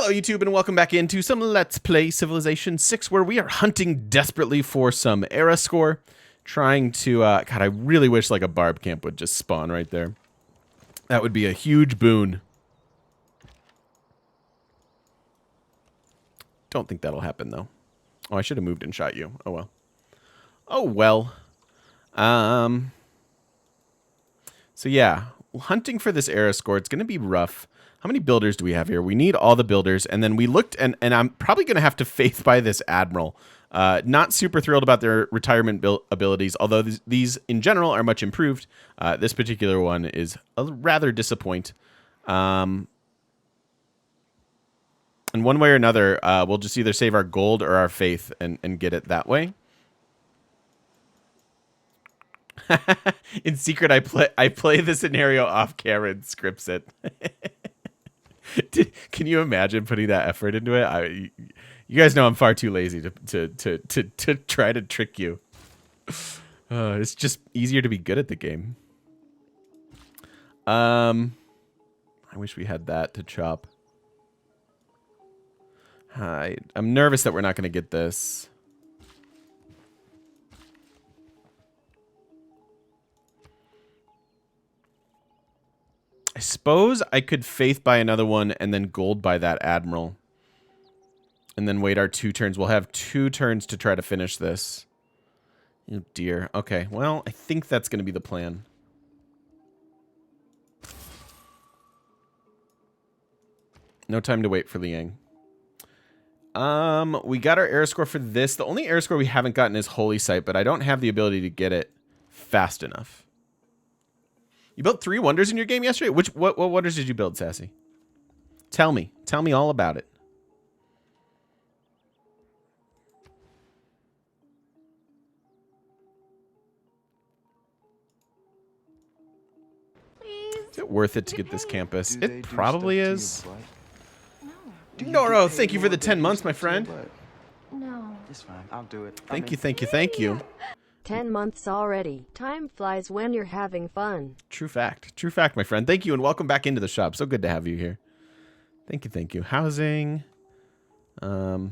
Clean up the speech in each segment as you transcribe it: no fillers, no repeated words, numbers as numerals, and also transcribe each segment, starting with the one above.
Hello YouTube and welcome back into some Let's Play Civilization 6 where we are hunting desperately for some era score. Trying to, God, I really wish like a barb camp would just spawn right there. That would be a huge boon. Don't think that'll happen though. Oh, I should have moved and shot you. Oh well. Oh well. So yeah, hunting for this era score, it's going to be rough. How many builders do we have here? We need all the builders. And then we looked, and I'm probably going to have to faith by this admiral. Not super thrilled about their retirement abilities, although these in general are much improved. This particular one is a rather disappoint. And one way or another, we'll just either save our gold or our faith and get it that way. In secret, I play the scenario off camera and scripts it. Can you imagine putting that effort into it? You guys know I'm far too lazy to try to trick you. It's just easier to be good at the game. I wish we had that to chop. I'm nervous that we're not going to get this. I suppose I could faith by another one and then gold by that admiral. And then wait our 2 turns. We'll have 2 turns to try to finish this. Oh dear. Okay, well, I think that's going to be the plan. No time to wait for Liang. We got our air score for this. The only air score we haven't gotten is Holy Sight, but I don't have the ability to get it fast enough. You built 3 wonders in your game yesterday? What wonders did you build, Sassy? Tell me. Tell me all about it. Please. Is it worth it to get this campus? It probably is. No. Noro, thank you for the 10 months, my friend. No. It's fine. I'll do it. Thank you, thank you, thank you. 10 months already. Time flies when you're having fun. True fact. True fact, my friend. Thank you, and welcome back into the shop. So good to have you here. Thank you, thank you. Housing. I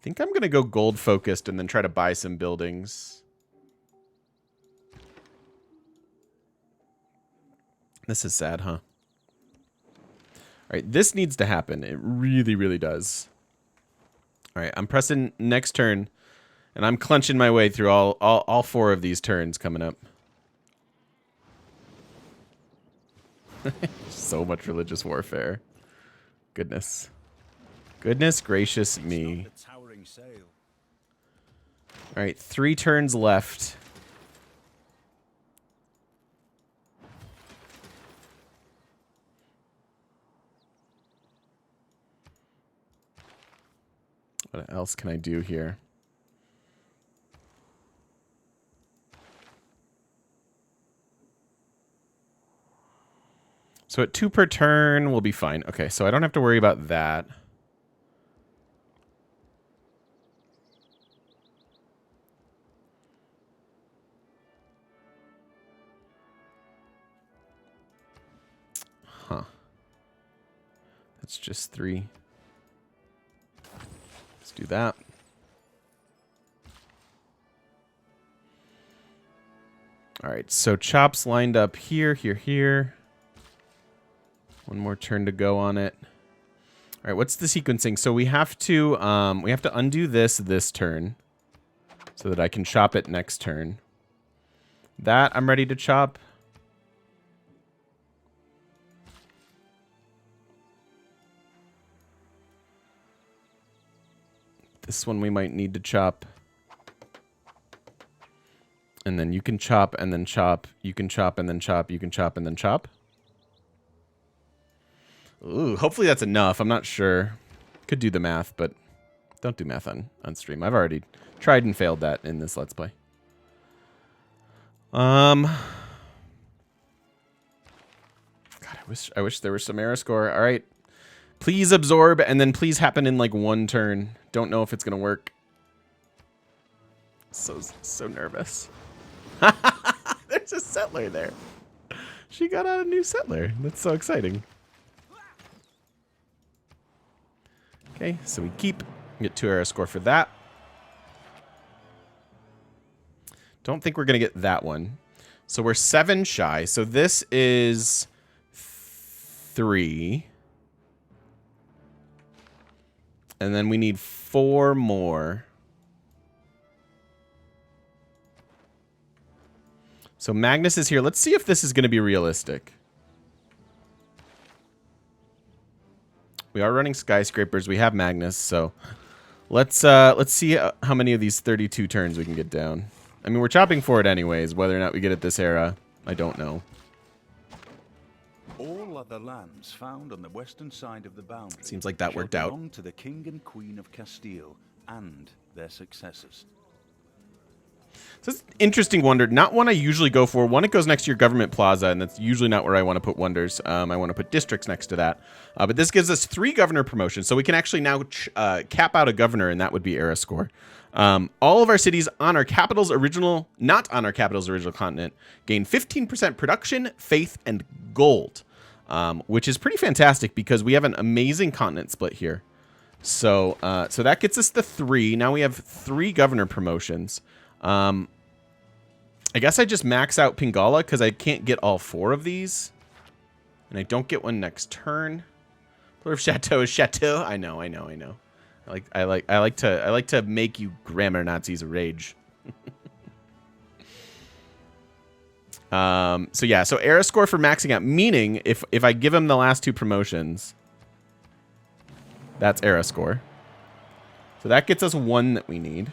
think I'm going to go gold-focused and then try to buy some buildings. This is sad, huh? All right, this needs to happen. It really, really does. All right, I'm pressing next turn. And I'm clenching my way through all 4 of these turns coming up. So much religious warfare. Goodness. Goodness gracious me. Alright, 3 turns left. What else can I do here? So at 2 per turn, we'll be fine. Okay, so I don't have to worry about that. Huh. That's just 3. Let's do that. All right, so chops lined up here, here, here. One more turn to go on it. All right, what's the sequencing? So we have to undo this turn so that I can chop it next turn. That I'm ready to chop. This one we might need to chop. And then you can chop and then chop. You can chop and then chop. You can chop and then chop. Ooh, hopefully that's enough. I'm not sure. Could do the math, but don't do math on stream. I've already tried and failed that in this Let's Play. God, I wish there was some era score. All right. Please absorb and then please happen in like 1 turn. Don't know if it's going to work. So nervous. There's a settler there. She got out a new settler. That's so exciting. Okay, so we get 2 era score for that. Don't think we're going to get that one. So we're 7 shy. So this is 3. And then we need 4 more. So Magnus is here. Let's see if this is going to be realistic. We are running skyscrapers. We have Magnus, so let's see how many of these 32 turns we can get down. I mean, we're chopping for it anyways. Whether or not we get it this era, I don't know. All other lands found on the western side of the boundary Seems like that shall worked out. belong to the King and Queen of Castile and their successors. So it's an interesting wonder. Not one I usually go for. One, it goes next to your government plaza, and that's usually not where I want to put wonders. I want to put districts next to that. But this gives us 3 governor promotions, so we can actually now cap out a governor, and that would be era score. All of our cities on our capital's original, not on our capital's original continent, gain 15% production, faith, and gold, which is pretty fantastic because we have an amazing continent split here. So that gets us the 3. Now we have 3 governor promotions. I guess I just max out Pangea because I can't get all 4 of these, and I don't get one next turn. Plural of chateau is chateau. I know. I like to make you grammar Nazis rage. So yeah, so era score for maxing out, meaning if I give him the last 2 promotions, that's era score. So that gets us 1 that we need.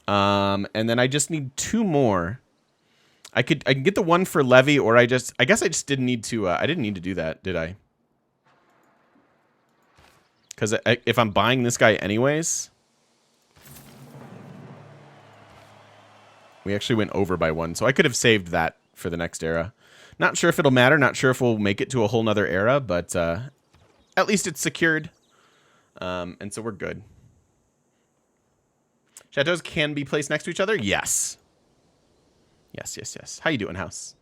And then I just need 2 more. I can get the 1 for levy, or I guess I just didn't need to. I didn't need to do that, did I? Because if I'm buying this guy anyways, we actually went over by 1, so I could have saved that for the next era. Not sure if it'll matter. Not sure if we'll make it to a whole nother era, but at least it's secured, and so we're good. Chateaus can be placed next to each other? Yes. Yes. How you doing, house?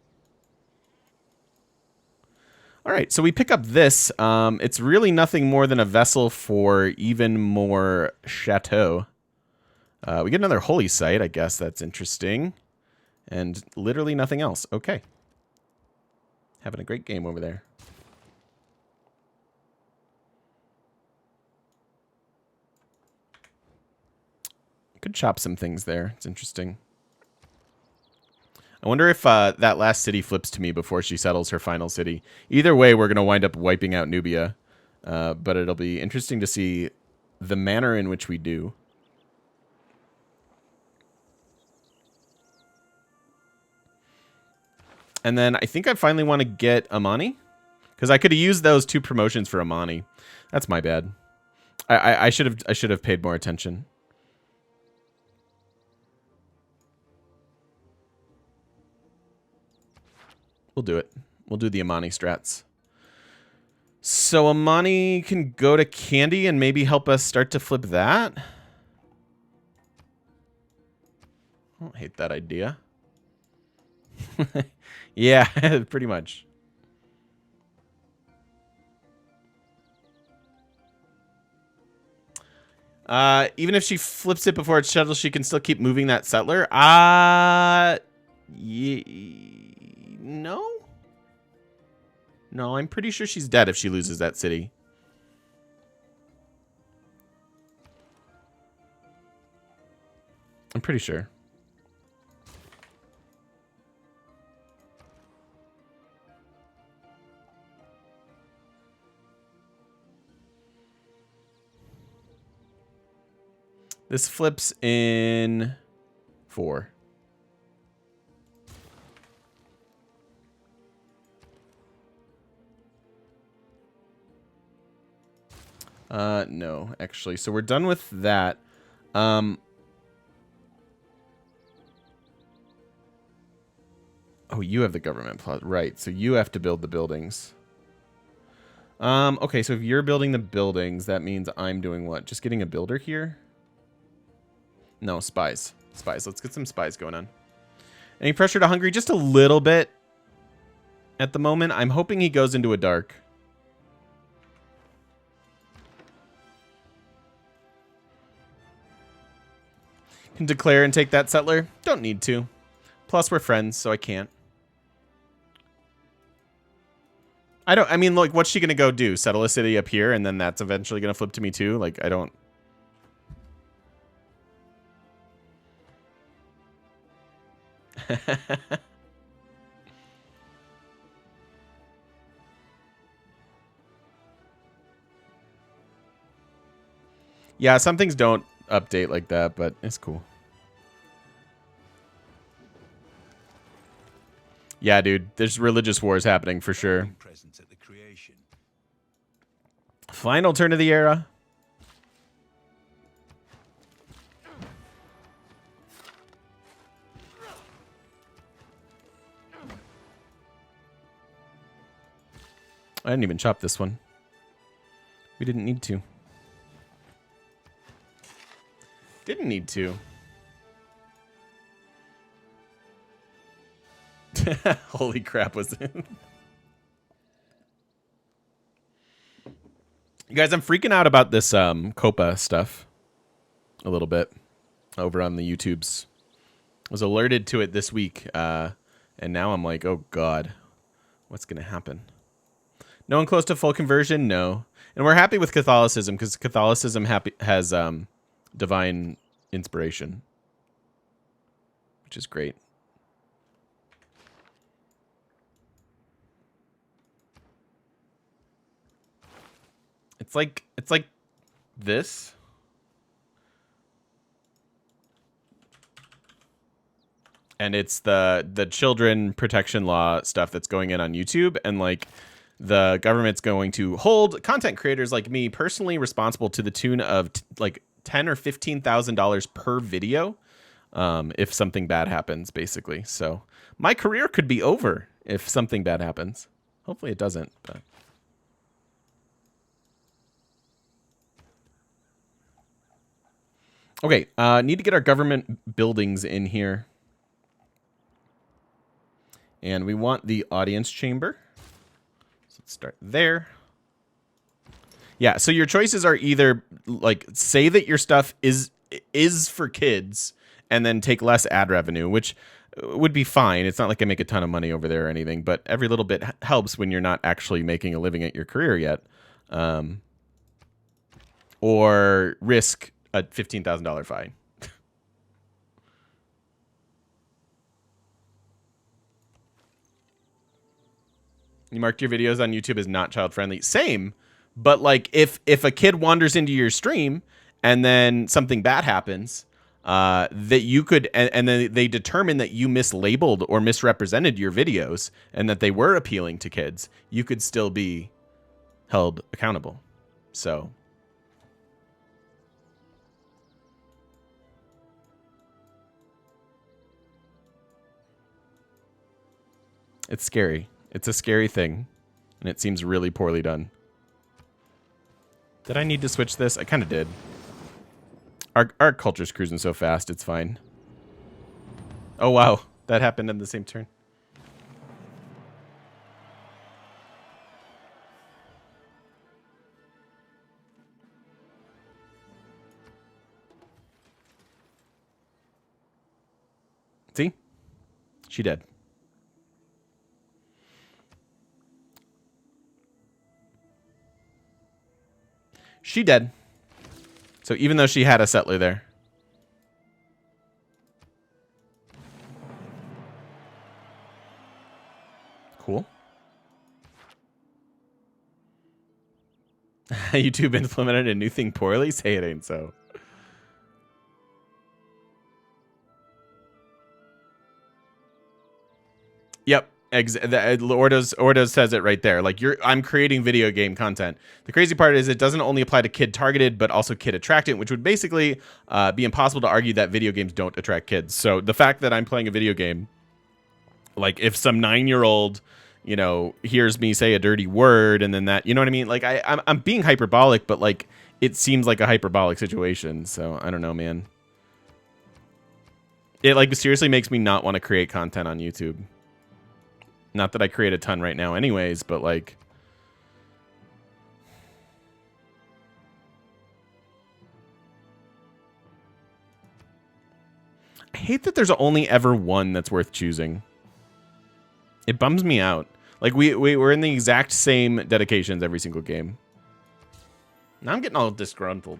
All right, so we pick up this. It's really nothing more than a vessel for even more chateau. We get another holy site. I guess that's interesting. And literally nothing else. Okay. Having a great game over there. Could chop some things there. It's interesting. I wonder if that last city flips to me before she settles her final city. Either way, we're going to wind up wiping out Nubia. But it'll be interesting to see the manner in which we do. And then I think I finally want to get Amani. Because I could have used those 2 promotions for Amani. That's my bad. I should have paid more attention. We'll do it. We'll do the Amani strats. So Amani can go to Candy and maybe help us start to flip that. I don't hate that idea. Yeah, pretty much. Even if she flips it before it's shuttled, she can still keep moving that settler. No? No, I'm pretty sure she's dead if she loses that city. I'm pretty sure. This flips in 4. No, actually. So we're done with that. Oh, you have the government plot. Right, so you have to build the buildings. Okay, so if you're building the buildings, that means I'm doing what? Just getting a builder here? No, spies. Spies. Let's get some spies going on. Any pressure to Hungary? Just a little bit at the moment. I'm hoping he goes into a dark. Can declare and take that settler. Don't need to. Plus, we're friends, so I can't. I mean, like, what's she gonna go do? Settle a city up here, and then that's eventually gonna flip to me too? Like, I don't... Yeah, some things don't update like that, but it's cool. Yeah, dude, there's religious wars happening for sure. Presence at the creation. Final turn of the era. I didn't even chop this one. We didn't need to. Didn't need to. Holy crap, was it? You guys, I'm freaking out about this Copa stuff a little bit over on the YouTubes. I was alerted to it this week, and now I'm like, oh god, what's gonna happen? No one close to full conversion? No. And we're happy with Catholicism because Catholicism has divine inspiration, which is great. It's like this. And it's the children protection law stuff that's going in on YouTube, and like the government's going to hold content creators like me personally responsible to the tune of like $10,000 or $15,000 per video if something bad happens, basically. So my career could be over if something bad happens. Hopefully it doesn't. But okay, need to get our government buildings in here. And we want the audience chamber. So let's start there. Yeah, so your choices are either like say that your stuff is for kids and then take less ad revenue, which would be fine. It's not like I make a ton of money over there or anything, but every little bit helps when you're not actually making a living at your career yet. Or risk a $15,000 fine. You marked your videos on YouTube as not child friendly. Same, but like if a kid wanders into your stream and then something bad happens, that you could and then they determine that you mislabeled or misrepresented your videos and that they were appealing to kids, you could still be held accountable. So it's scary. It's a scary thing, and it seems really poorly done. Did I need to switch this? I kind of did. Our culture's cruising so fast, it's fine. Oh, wow. That happened in the same turn. See? She dead. She dead. So even though she had a settler there. Cool. YouTube implemented a new thing poorly? Say it ain't so. Yep. Ordos says it right there. Like I'm creating video game content. The crazy part is it doesn't only apply to kid targeted, but also kid attractant, which would basically be impossible to argue that video games don't attract kids. So the fact that I'm playing a video game, like if some 9-year-old, you know, hears me say a dirty word and then that, you know what I mean? Like I'm being hyperbolic, but like it seems like a hyperbolic situation. So I don't know, man. It like seriously makes me not want to create content on YouTube. Not that I create a ton right now anyways, but like... I hate that there's only ever one that's worth choosing. It bums me out. Like, we're in the exact same dedications every single game. Now I'm getting all disgruntled.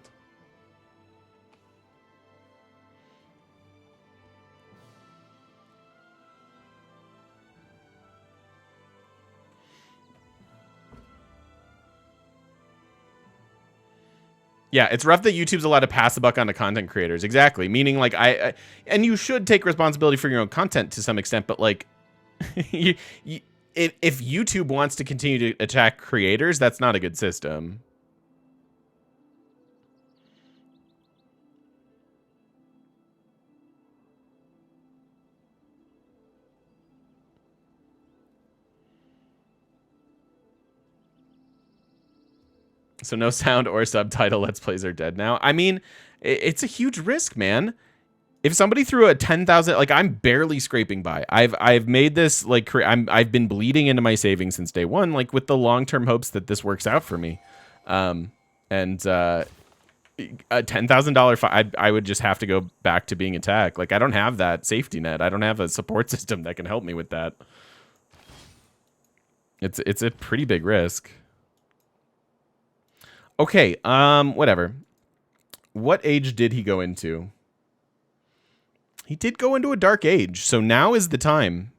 Yeah, it's rough that YouTube's allowed to pass the buck on to content creators. Exactly. Meaning, like, and you should take responsibility for your own content to some extent, but, like, if YouTube wants to continue to attack creators, that's not a good system. So no sound or subtitle Let's Plays are dead now. I mean, it's a huge risk, man. If somebody threw a 10,000, like, I'm barely scraping by. I've made this, like, I've been bleeding into my savings since day one, like, with the long-term hopes that this works out for me. A $10,000 fine, I would just have to go back to being attacked. Like, I don't have that safety net. I don't have a support system that can help me with that. It's a pretty big risk. Okay, whatever. What age did he go into? He did go into a dark age, so now is the time.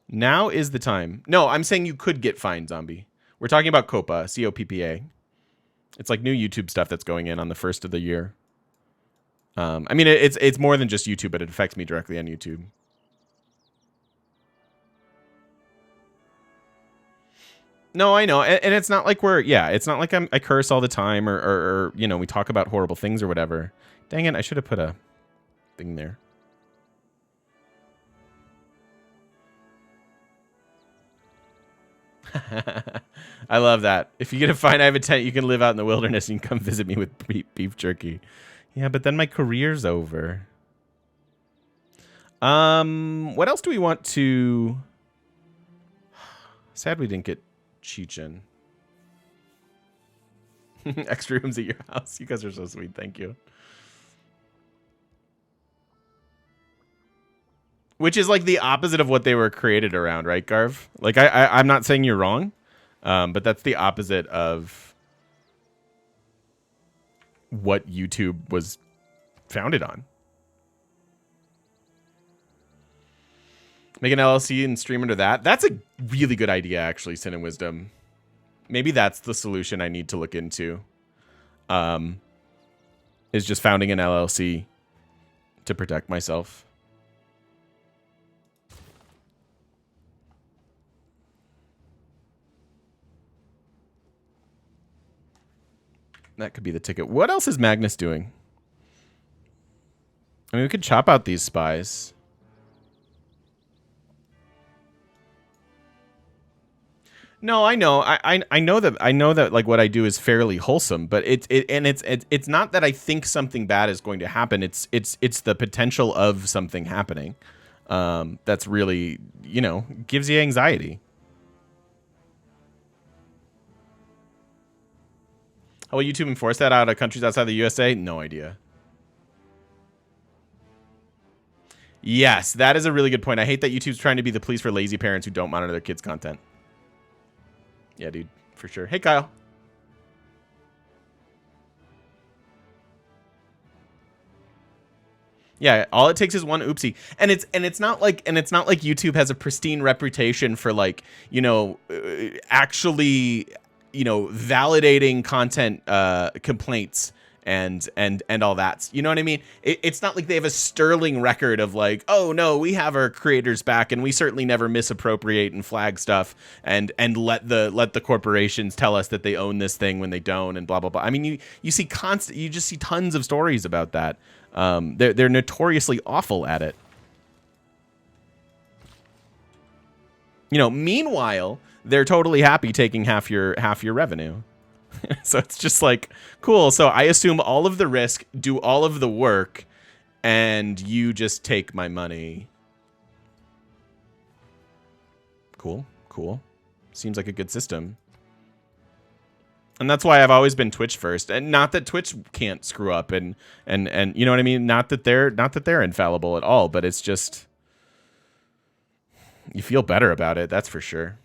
Now is the time. No, I'm saying you could get fined, Zombie. We're talking about COPPA, C-O-P-P-A. It's like new YouTube stuff that's going in on the 1st of the year. I mean, it's more than just YouTube, but it affects me directly on YouTube. No, I know, and it's not like it's not like I curse all the time or you know, we talk about horrible things or whatever. Dang it, I should have put a thing there. I love that. If you get a fine, I have a tent, you can live out in the wilderness and you can come visit me with beef jerky. Yeah, but then my career's over. What else do we want to... Sad we didn't get Cheechin. Extra rooms at your house. You guys are so sweet. Thank you. Which is like the opposite of what they were created around, right, Garv? Like, I'm not saying you're wrong, but that's the opposite of what YouTube was founded on. Make an LLC and stream under that. That's a really good idea, actually, Sin and Wisdom. Maybe that's the solution I need to look into. Is just founding an LLC to protect myself. That could be the ticket. What else is Magnus doing? I mean, we could chop out these spies. No, I know. I know that like what I do is fairly wholesome, but it's not that I think something bad is going to happen. It's the potential of something happening. That's really, you know, gives you anxiety. How will YouTube enforce that out of countries outside the USA? No idea. Yes, that is a really good point. I hate that YouTube's trying to be the police for lazy parents who don't monitor their kids' content. Yeah, dude, for sure. Hey, Kyle. Yeah, all it takes is one oopsie, and it's not like YouTube has a pristine reputation for, like, you know, actually, you know, validating content complaints and all that. You know what I mean? It's not like they have a sterling record of, like, oh no, we have our creators back and we certainly never misappropriate and flag stuff and let the corporations tell us that they own this thing when they don't and blah blah blah. I mean, you just see tons of stories about that. They're notoriously awful at it. You know, meanwhile, they're totally happy taking half your revenue. So it's just like, cool. So I assume all of the risk, do all of the work, and you just take my money. Cool, cool. Seems like a good system. And that's why I've always been Twitch first. And not that Twitch can't screw up and you know what I mean? Not that they're infallible at all, but it's just you feel better about it, that's for sure.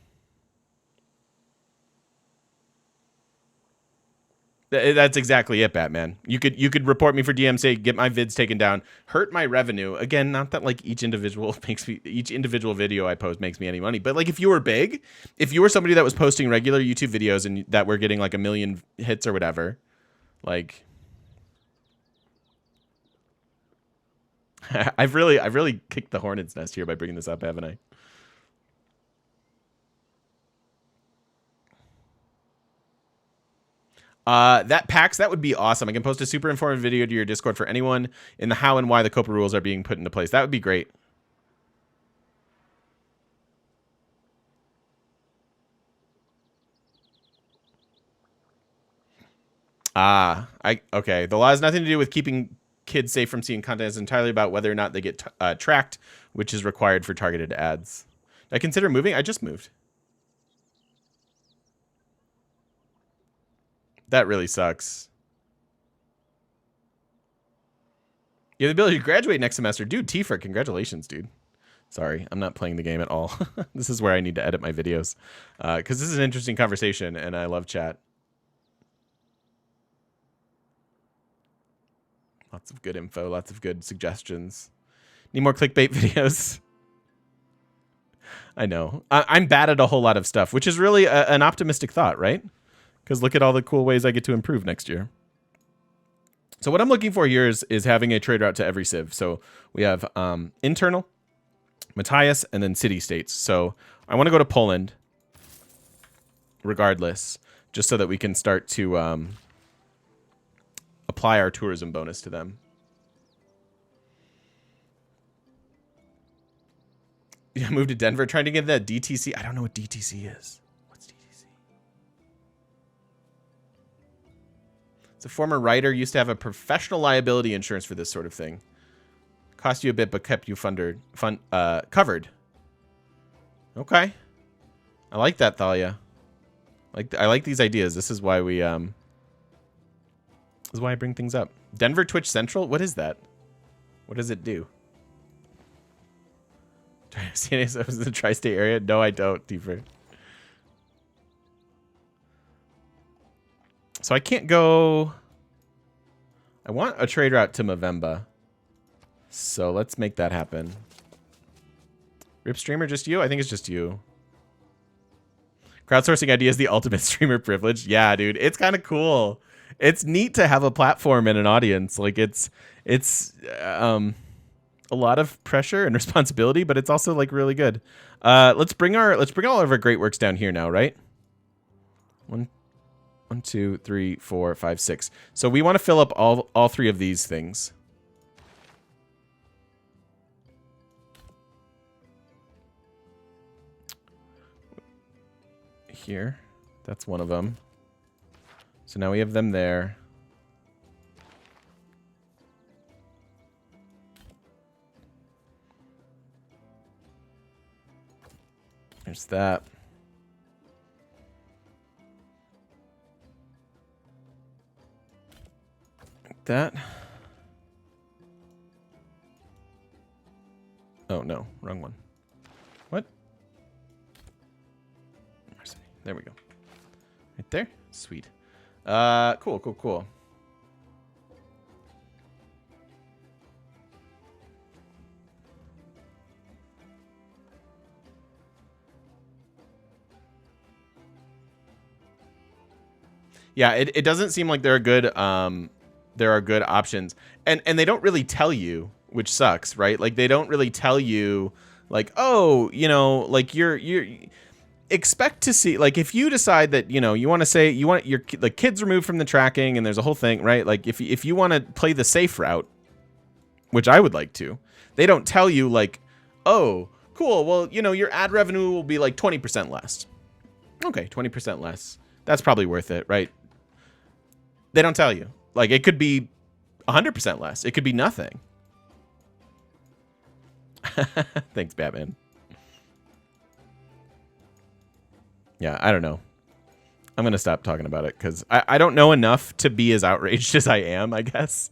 That's exactly it, Batman. You could report me for DMCA, get my vids taken down, hurt my revenue. Again, not that like each individual video I post makes me any money, but like if you were big, if you were somebody that was posting regular YouTube videos and that were getting like 1 million hits or whatever, like I've really kicked the hornet's nest here by bringing this up, haven't I? That PAX, that would be awesome. I can post a super informative video to your Discord for anyone in the how and why the Copa rules are being put into place. That would be great. Okay. The law has nothing to do with keeping kids safe from seeing content. It's entirely about whether or not they get tracked, which is required for targeted ads. Did I consider moving? I just moved. That really sucks. You have the ability to graduate next semester. Dude, Tifa, congratulations, dude. Sorry, I'm not playing the game at all. This is where I need to edit my videos. Because this is an interesting conversation, and I love chat. Lots of good info, lots of good suggestions. Need more clickbait videos. I know. I'm bad at a whole lot of stuff, which is really an optimistic thought, right? Because look at all the cool ways I get to improve next year. So what I'm looking for here is having a trade route to every civ. So we have internal, Matthias, and then city states. So I want to go to Poland regardless, just so that we can start to apply our tourism bonus to them. Yeah, move to Denver, trying to get that DTC. I don't know what DTC is. What's DTC? It's a former writer, used to have a professional liability insurance for this sort of thing. Cost you a bit, but kept you covered. Okay. I like that, Thalia. I like these ideas. This is why we this is why I bring things up. Denver Twitch Central? What is that? What does it do? See any of in the tri-state area? No, I don't, Tifa. So I can't go. I want a trade route to Movemba. So let's make that happen. Rip streamer, just you? I think it's just you. Crowdsourcing idea is the ultimate streamer privilege. Yeah, dude, it's kind of cool. It's neat to have a platform and an audience. Like it's a lot of pressure and responsibility, but it's also like really good. Let's bring all of our great works down here now, right? 1, 2, 3, 4, 5, 6. So we want to fill up all 3 of these things. Here, that's one of them. So now we have them there. There's that. Like that. Oh, no. Wrong one. What? There we go. Right there. Sweet. Cool. Yeah, it doesn't seem like there are good options. And they don't really tell you, which sucks, right? Like they don't really tell you like, oh, you know, like you're expect to see, like if you decide that, you know, you want to say you want your the kids removed from the tracking and there's a whole thing, right? Like if you want to play the safe route, which I would like to, they don't tell you like, oh, cool, well, you know, your ad revenue will be like 20% less. Okay, 20% less. That's probably worth it, right? They don't tell you. Like it could be 100% less. It could be nothing. Thanks, Batman. Yeah, I don't know. I'm going to stop talking about it because I don't know enough to be as outraged as I am, I guess.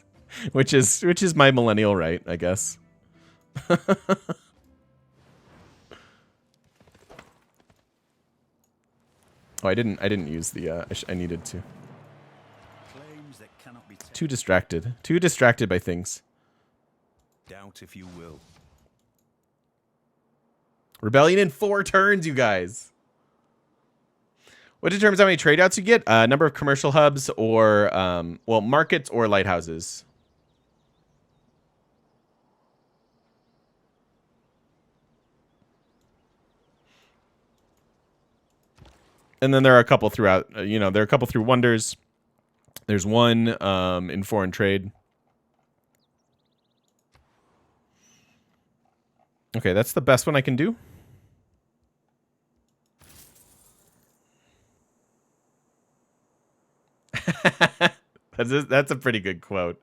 Which is my millennial right, I guess. Oh, I didn't use the I needed to. Claims that cannot be taken. Too distracted. Too distracted by things. Doubt if you will. Rebellion in 4 turns, you guys. What determines how many trade outs you get? Number of commercial hubs or well, markets or lighthouses. And then there are a couple throughout, there are a couple through wonders. There's one in foreign trade. Okay, that's the best one I can do. That's a pretty good quote.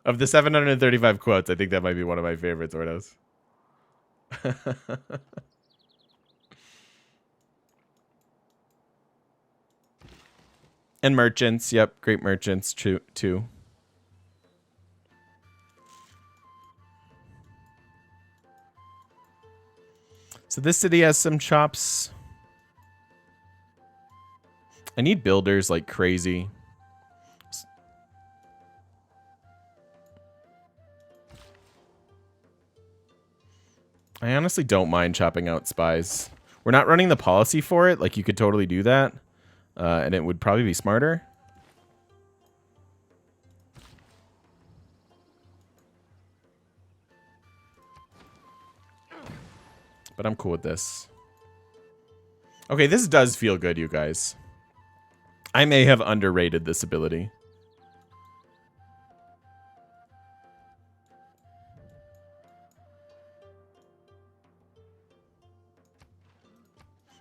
Of the 735 quotes, I think that might be one of my favorites, Ordos. And merchants. Yep, great merchants too. So this city has some chops. I need builders like crazy. I honestly don't mind chopping out spies. We're not running the policy for it. Like, you could totally do that. And it would probably be smarter. But I'm cool with this. Okay, this does feel good, you guys. I may have underrated this ability.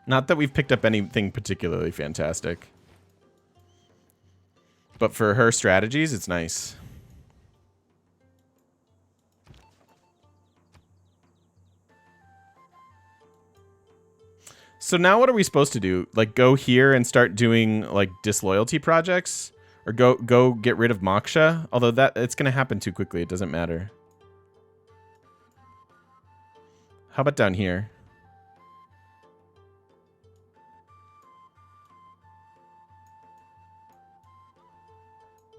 Not that we've picked up anything particularly fantastic. But for her strategies, it's nice. So now what are we supposed to do? Like, go here and start doing, like, disloyalty projects? Or go get rid of Moksha? Although it's going to happen too quickly. It doesn't matter. How about down here?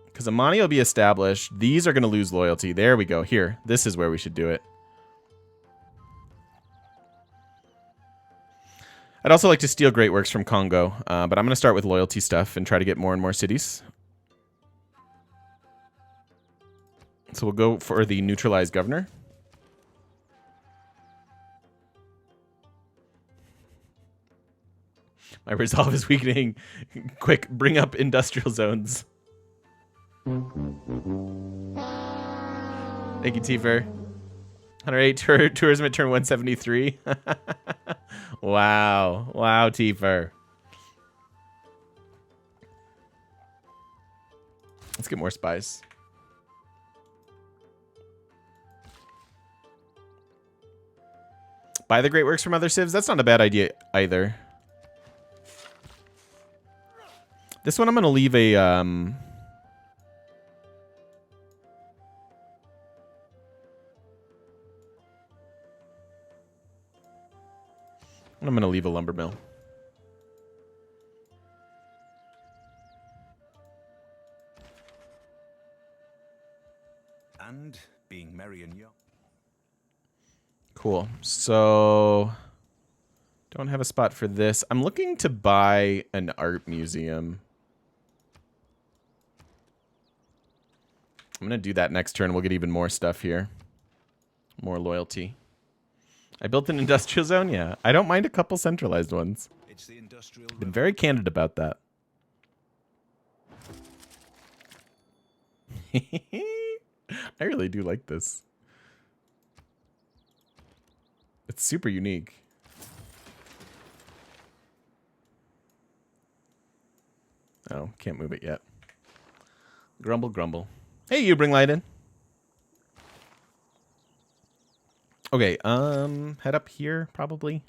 Because Amani will be established. These are going to lose loyalty. There we go. Here. This is where we should do it. I'd also like to steal Great Works from Congo. But I'm going to start with loyalty stuff and try to get more and more cities. So we'll go for the neutralized governor. My resolve is weakening. Quick, bring up industrial zones. Thank you, Tifer. 108 tourism at turn 173. Wow. Wow, Tifer. Let's get more spies. Buy the Great Works from other civs? That's not a bad idea either. This one I'm going to leave a... I'm going to leave a lumber mill. And being merry and young. Cool. So, don't have a spot for this. I'm looking to buy an art museum. I'm going to do that next turn. We'll get even more stuff here. More loyalty. I built an industrial zone? Yeah. I don't mind a couple centralized ones. It's the industrial Been very candid about that. I really do like this. It's super unique. Oh, can't move it yet. Grumble, grumble. Hey, you bring light in. Okay, head up here, probably.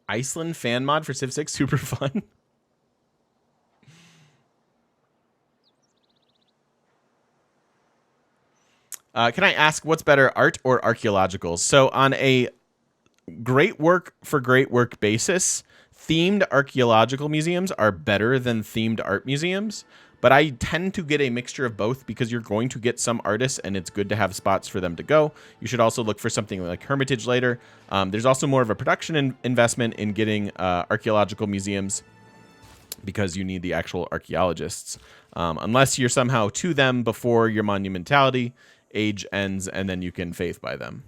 Iceland fan mod for Civ 6, super fun. Can I ask what's better, art or archaeological? So on a great work for great work basis, themed archaeological museums are better than themed art museums. But I tend to get a mixture of both because you're going to get some artists and it's good to have spots for them to go. You should also look for something like Hermitage later. There's also more of a production investment in getting archaeological museums because you need the actual archaeologists. Unless you're somehow to them before your monumentality age ends and then you can faith by them.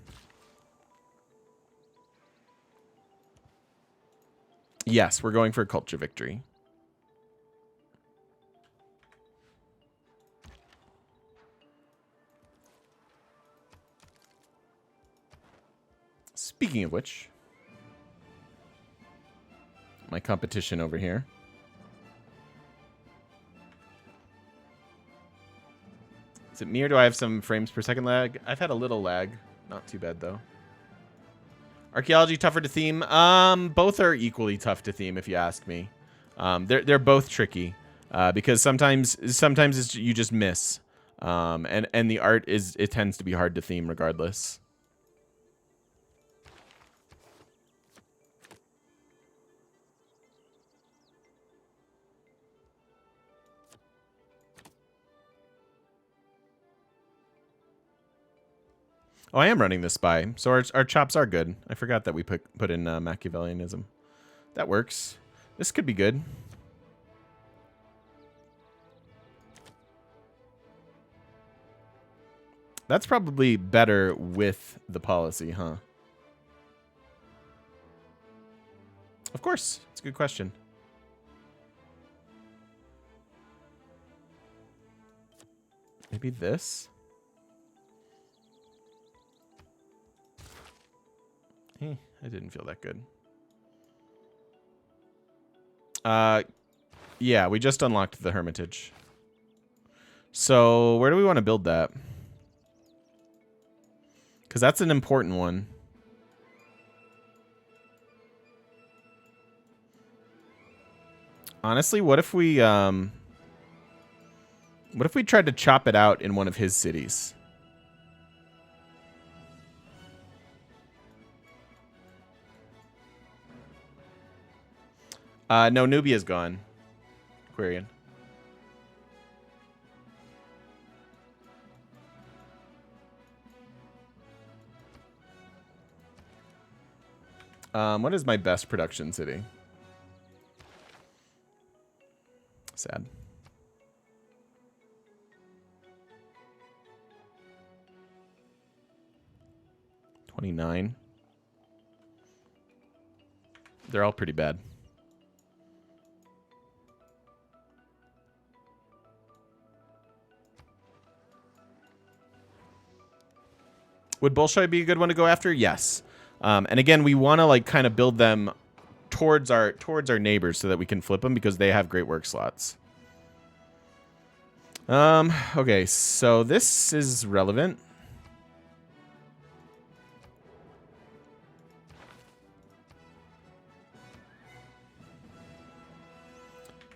Yes, we're going for a culture victory. Speaking of which, my competition over here. Is it me or do I have some frames per second lag? I've had a little lag. Not too bad, though. Archaeology tougher to theme? Both are equally tough to theme, if you ask me. They're both tricky because sometimes it's, you just miss, and the art it tends to be hard to theme regardless. Oh, I am running this by, so our chops are good. I forgot that we put in Machiavellianism. That works. This could be good. That's probably better with the policy, huh? Of course. It's a good question. Maybe this? I didn't feel that good. Yeah, we just unlocked the Hermitage. So where do we want to build that? Because that's an important one. Honestly, what if we tried to chop it out in one of his cities? No, Nubia's gone. Quarian. What is my best production city? Sad. $29. They're all pretty bad. Would Bolshoi be a good one to go after? Yes. And again, we want to like kind of build them towards our neighbors so that we can flip them because they have great work slots. Okay, so this is relevant.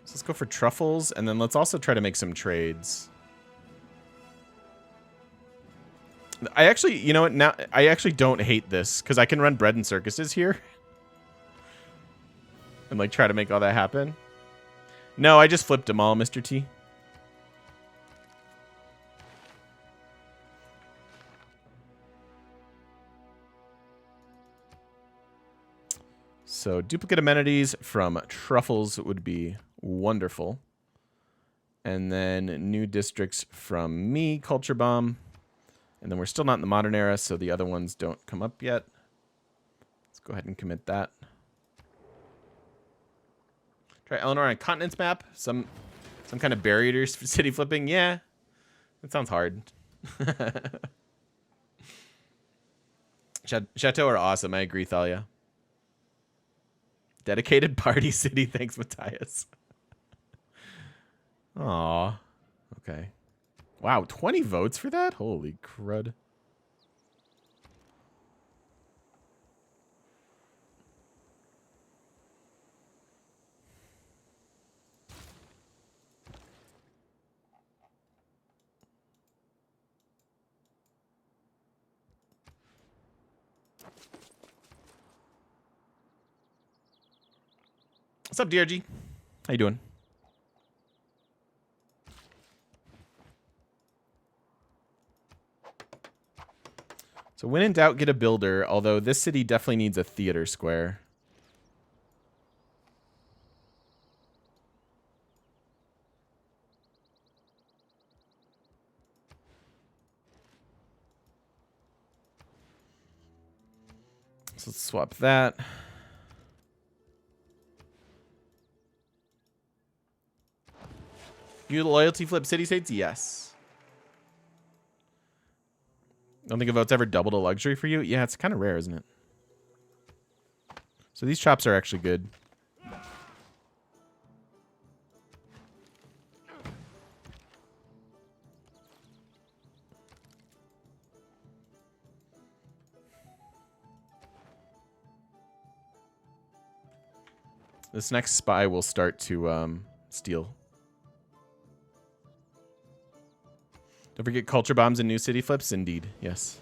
So let's go for truffles, and then let's also try to make some trades. I actually, you know what, now I actually don't hate this because I can run bread and circuses here and like try to make all that happen. No, I just flipped them all, Mr. T. So duplicate amenities from truffles would be wonderful. And then new districts from me, culture bomb. And then we're still not in the modern era, so the other ones don't come up yet. Let's go ahead and commit that. Try Eleanor on a continents map. Some kind of barrier city flipping. Yeah, that sounds hard. Chateau are awesome. I agree, Thalia. Dedicated party city. Thanks, Matthias. Aw. Okay. Wow, 20 votes for that? Holy crud. What's up, DRG? How you doing? So when in doubt, get a builder, although this city definitely needs a theater square. So let's swap that. You loyalty flip city states? Yes. Don't think a vote's ever doubled a luxury for you? Yeah, it's kind of rare, isn't it? So these chops are actually good. This next spy will start to steal. Don't forget culture bombs and new city flips. Indeed, yes.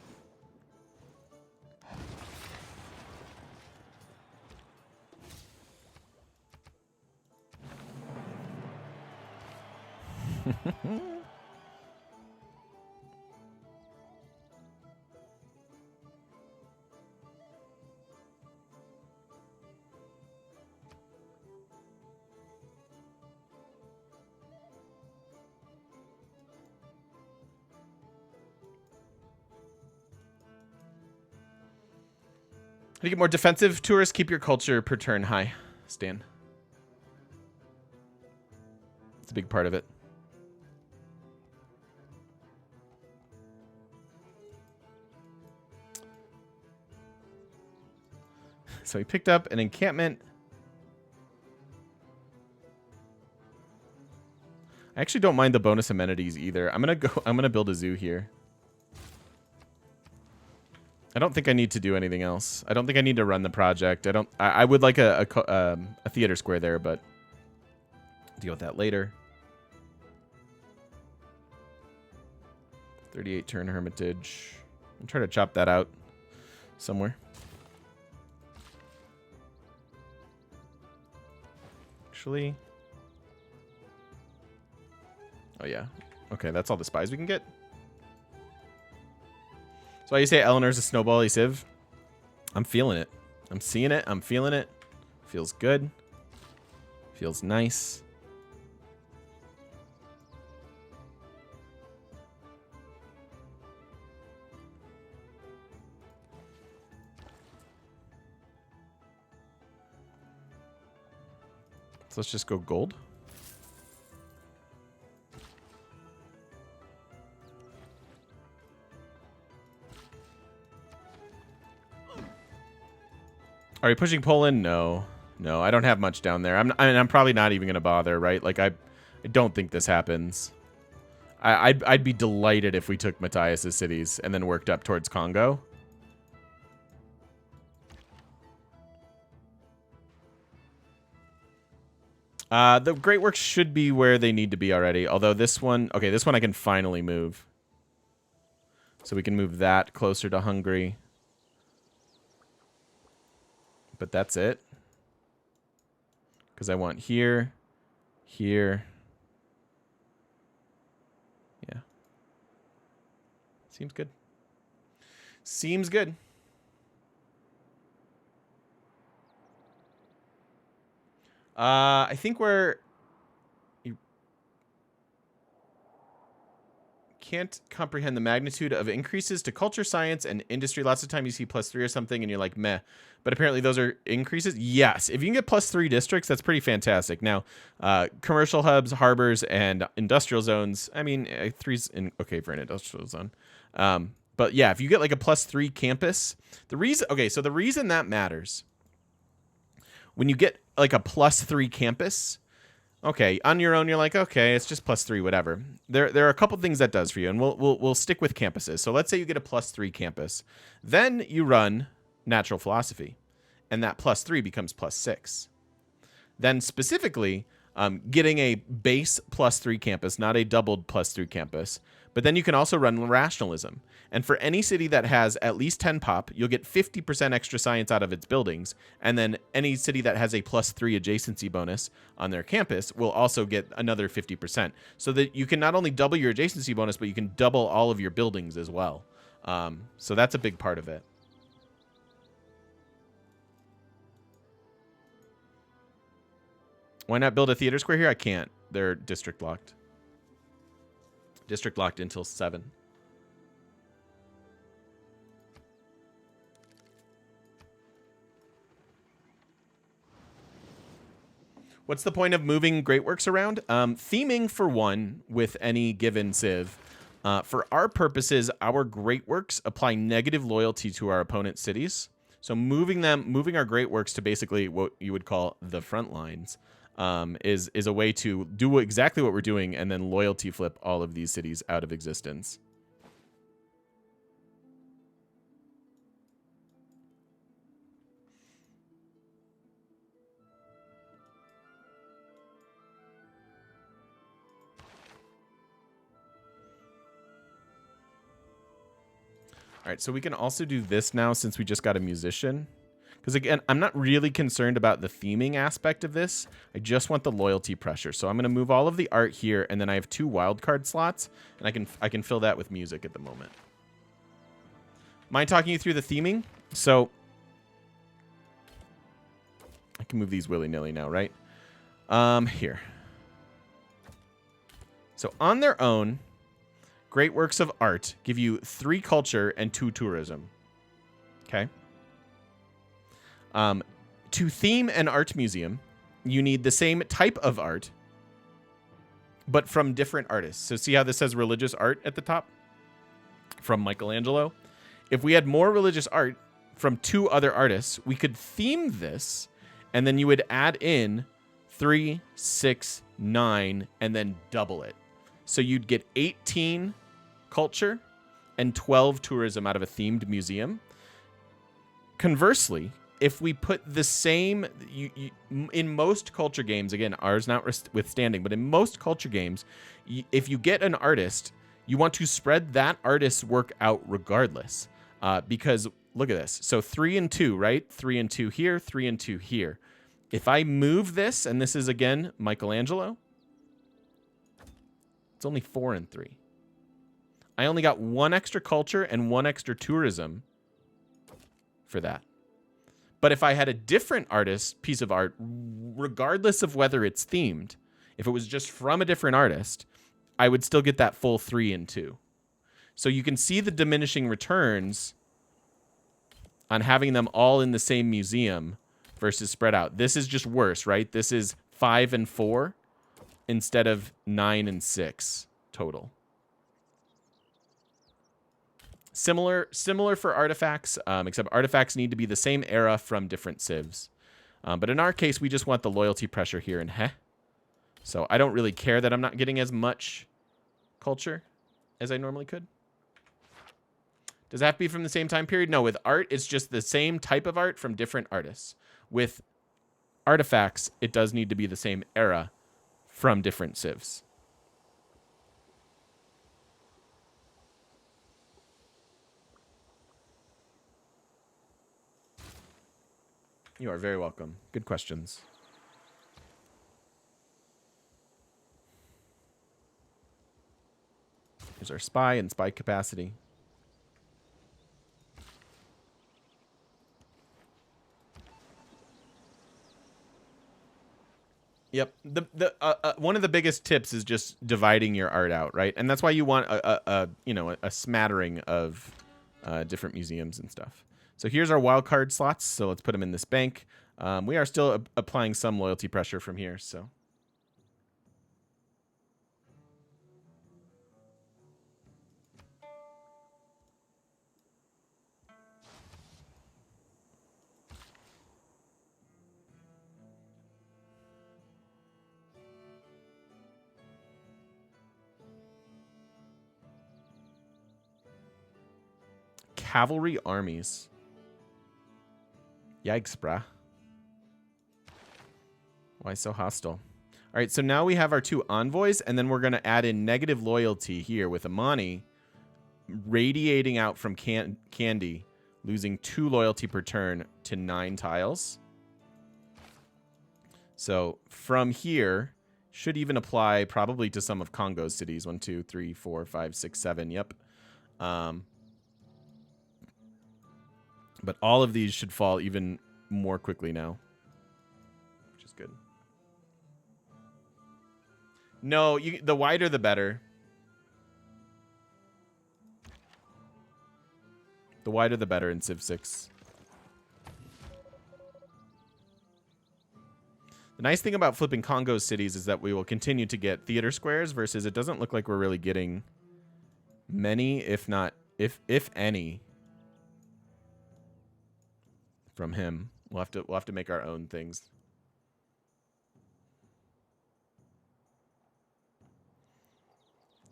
How do you get more defensive? Tourists, keep your culture per turn high, Stan. It's a big part of it. So he picked up an encampment. I actually don't mind the bonus amenities either. I'm gonna build a zoo here. I don't think I need to do anything else. I don't think I need to run the project. I would like a theater square there, but deal with that later. 38 turn hermitage. I'll try to chop that out somewhere. Actually. Oh yeah. Okay, that's all the spies we can get. So you say Eleanor's a snowbally civ? I'm feeling it. I'm seeing it. I'm feeling it. Feels good. Feels nice. So let's just go gold. Are you pushing Poland? No. No, I don't have much down there. I'm probably not even going to bother, right? Like, I don't think this happens. I'd be delighted if we took Matthias's cities and then worked up towards Congo. The Great Works should be where they need to be already. Although this one... Okay, this one I can finally move. So we can move that closer to Hungary. But that's it. Because I want here, here. Yeah. Seems good. Seems good. I think we're... You can't comprehend the magnitude of increases to culture, science, and industry. Lots of time you see +3 or something and you're like, meh. But apparently those are increases. Yes. If you can get +3 districts, that's pretty fantastic. Now, commercial hubs, harbors, and industrial zones. I mean, 3's okay for an industrial zone. But yeah, if you get like a +3 campus, the reason that matters, when you get like a +3 campus, okay, on your own, you're like, okay, it's just +3, whatever. There are a couple things that does for you, and we'll stick with campuses. So let's say you get a +3 campus. Then you run natural philosophy, and that +3 becomes +6. Then specifically, getting a base +3 campus, not a doubled +3 campus, But then you can also run rationalism. And for any city that has at least 10 pop, you'll get 50% extra science out of its buildings. And then any city that has a +3 adjacency bonus on their campus will also get another 50%. So that you can not only double your adjacency bonus, but you can double all of your buildings as well. So that's a big part of it. Why not build a theater square here? I can't. They're district locked. District locked until 7. What's the point of moving Great Works around? Theming, for one, with any given civ. For our purposes, our Great Works apply negative loyalty to our opponent's cities. So moving our Great Works to basically what you would call the front lines is a way to do exactly what we're doing and then loyalty flip all of these cities out of existence. All right, so we can also do this now since we just got a musician. Because again, I'm not really concerned about the theming aspect of this. I just want the loyalty pressure. So I'm going to move all of the art here, and then I have 2 wildcard slots, and I can fill that with music at the moment. Mind talking you through the theming? So I can move these willy-nilly now, right? Here. So on their own, Great Works of Art give you 3 culture and 2 tourism. Okay. To theme an art museum, you need the same type of art, but from different artists. So see how this says religious art at the top? From Michelangelo. If we had more religious art from 2 other artists, we could theme this, and then you would add in 3, 6, 9, and then double it. So you'd get 18 culture and 12 tourism out of a themed museum. Conversely, if we put the same, in most culture games, again, ours notwithstanding, but in most culture games, if you get an artist, you want to spread that artist's work out regardless. Because look at this. So 3 and 2, right? 3 and 2 here, 3 and 2 here. If I move this, and this is again Michelangelo, it's only 4 and 3. I only got 1 extra culture and 1 extra tourism for that. But if I had a different artist piece of art, regardless of whether it's themed, if it was just from a different artist, I would still get that full 3 and 2. So you can see the diminishing returns on having them all in the same museum versus spread out. This is just worse, right? This is 5 and 4 instead of 9 and 6 total. Similar for artifacts, except artifacts need to be the same era from different civs. But in our case, we just want the loyalty pressure here in Heh. So I don't really care that I'm not getting as much culture as I normally could. Does that have to be from the same time period? No, with art, it's just the same type of art from different artists. With artifacts, it does need to be the same era from different civs. You are very welcome. Good questions. Here's our spy and spy capacity. Yep. One of the biggest tips is just dividing your art out, right? And that's why you want a smattering of different museums and stuff. So here's our wildcard slots. So let's put them in this bank. We are still applying some loyalty pressure from here. So cavalry armies. Yikes, brah. Why so hostile? All All right, so now we have our 2 envoys, and then we're going to add in negative loyalty here with Amani radiating out from Candy, losing 2 loyalty per turn to 9 tiles. So from here, should even apply probably to some of Congo's cities. 1, 2, 3, 4, 5, 6, 7. Yep. But all of these should fall even more quickly now, which is good. No, the wider the better. The wider the better in Civ 6. The nice thing about flipping Congo's cities is that we will continue to get theater squares versus it doesn't look like we're really getting many, if any, from him. We'll have to make our own things.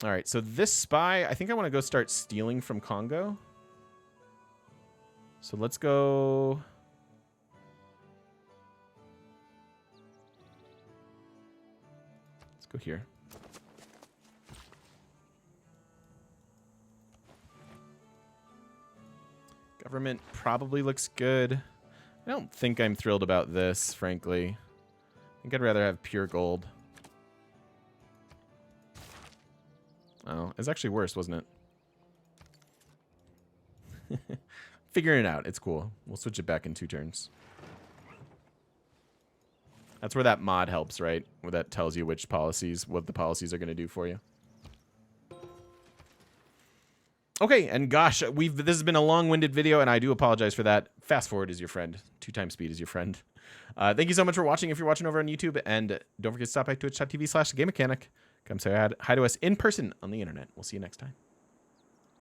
All right, so this spy, I think I want to go start stealing from Congo. So let's go. Let's go here. Government probably looks good. I don't think I'm thrilled about this, frankly. I think I'd rather have pure gold. Oh, it's actually worse, wasn't it? Figuring it out. It's cool. We'll switch it back in 2 turns. That's where that mod helps, right? Where that tells you what the policies are going to do for you. Okay, and gosh, this has been a long-winded video, and I do apologize for that. Fast forward is your friend. 2 times speed is your friend. Thank you so much for watching if you're watching over on YouTube, and don't forget to stop by twitch.tv/GameMechanic. Come say hi to us in person on the internet. We'll see you next time.